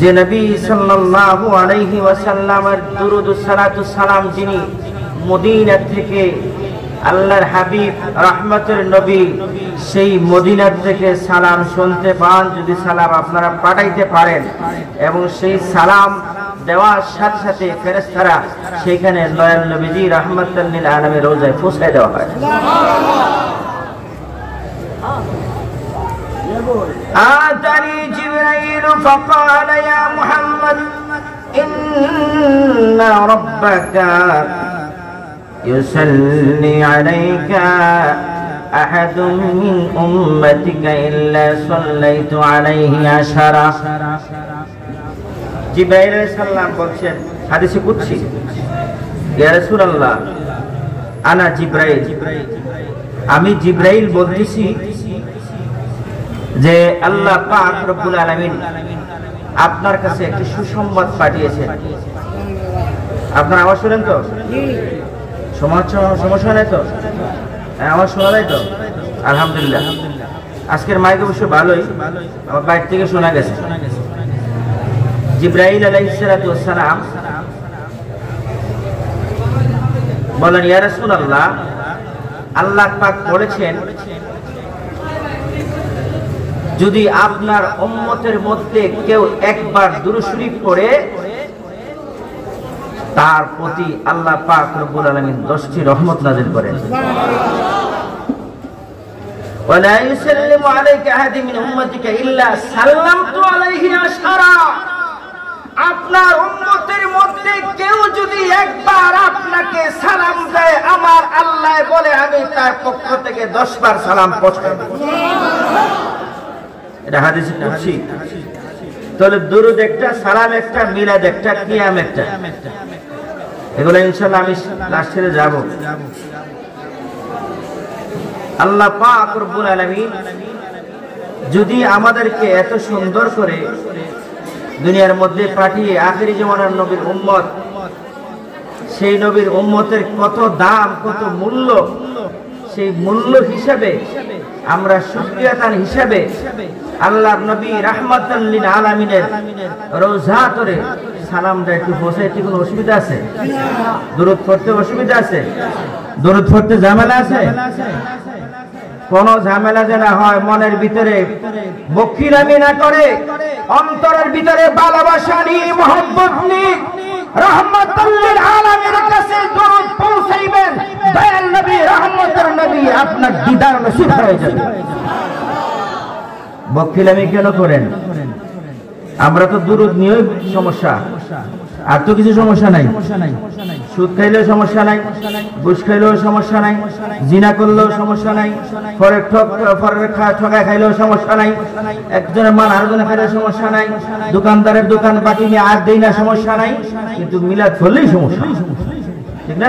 যে নবী সাল্লাল্লাহু আলাইহি ওয়াসাল্লামের দুরূদ ও সালাতু সালাম যিনি মদিনা থেকে আল্লাহর হাবিব রাহমাতের নবী সেই মদিনা থেকে সালাম শুনতে পান, যদি সালাম আপনারা পাঠাইতে পারেন এবং সেই সালাম দেওয়ার সাথে সাথে ফেরেশতারা সেখানে দয়াল নবীজি রাহমাতুল লিল আলামিন রওজায় পৌঁছায় দেওয়া হয়। آتاني جبريل فقال يا محمد إن ربك يصلي عليك أحد من أمتك إلا صليت عليه عشرة। জিবরাইল আলাইহিস সালাম বলছেন হাদিসে কুদসি, ইয়া রাসূলুল্লাহ আনা জিবরাইল, আমি জিবরাইল বলতেছি যে আল্লাহ পাক রব্বুল আলামিন আপনার কাছে একটি সুসংবাদ পাঠিয়েছেন। আপনার আওয়াজ শুনেন তো? সমস্যা নেই তো? আওয়াজ শোনা যায় তো? আলহামদুলিল্লাহ। আজকের মাইক অবশ্য ভালোই, আমার বাইরে থেকে শোনা গেছে। জিবরাইল আলাইহিস সালাতু ওয়াস সালাম বলেন, ইয়া রাসূলুল্লাহ আল্লাহ পাক বলেছেন যদি আপনার উম্মতের মধ্যে কেউ একবার দুরূদ শরীফ পড়ে তার প্রতি আল্লাহ পাক রব্বুল আলামিন 10টি রহমত নাযিল করেন। ওয়ালা ইউসাল্লিমু আলাইকা আহাদুম মিন উম্মাতিকা ইল্লা সাল্লামতু আলাইহি আশারা। আপনার উম্মতের মধ্যে কেউ যদি একবার আপনাকে সালাম দেয় আমার আল্লাহ বলে আমি তার পক্ষ থেকে 10 বার সালাম পৌঁছাই দেব। এটা হাদিসে কুদসি। তাহলে দুরূদ একটা, সালাম একটা, মিলাদ একটা, কিয়াম একটা, এগুলো ইনশাআল্লাহ আমি লাস্টে যাব। আল্লাহ পাক রব্বুল আলামিন যদি আমাদেরকে এত সুন্দর করে দুনিয়ার মধ্যে পাঠিয়ে আখিরি জামানার নবীর উম্মত, সেই নবীর উম্মতের কত দাম, কত মূল্য, সেই মূল্য হিসাবে আমরা শুকরিয়াতান হিসাবে আল্লাহর নবী রাহমাতুল লিল আলামিনের রওজা ধরে সালাম দেয়, একটু পৌঁছাইতে কোনো অসুবিধা আছে? দুরূদ পড়তে অসুবিধা আছে? দুরূদ পড়তে ঝামেলা আছে? কোন ঝামেলা যেন হয়, মনের ভিতরে বখিরামি না করে, অন্তরের ভিতরে ভালোবাসা নিয়ে, মহব্বত নিয়ে রাহমাতুল লিল আলামিনের কাছে দুরূদ পৌঁছাইবেন, দয়াল নবী রাহমাতের নবী আপনার দিদার নসিব হয়ে যাবে। বখিরামি কেন করেন? আমরা তো দুরূদ নিয়ে সমস্যা, আর তো কিছু সমস্যা নাই। সুদ খাইলেও সমস্যা নাই, ঘুষ খাইলেও সমস্যা নাই, জিনা করলেও সমস্যা নাই, পরের ঠকা খাইলেও সমস্যা নাই, একজনের মান আরেকজনের খাইলেও সমস্যা নাই, দোকানদারের দোকান বাকি নিয়ে আর দেই না সমস্যা নাই, কিন্তু মিলাদ করলেই সমস্যা, ঠিক না?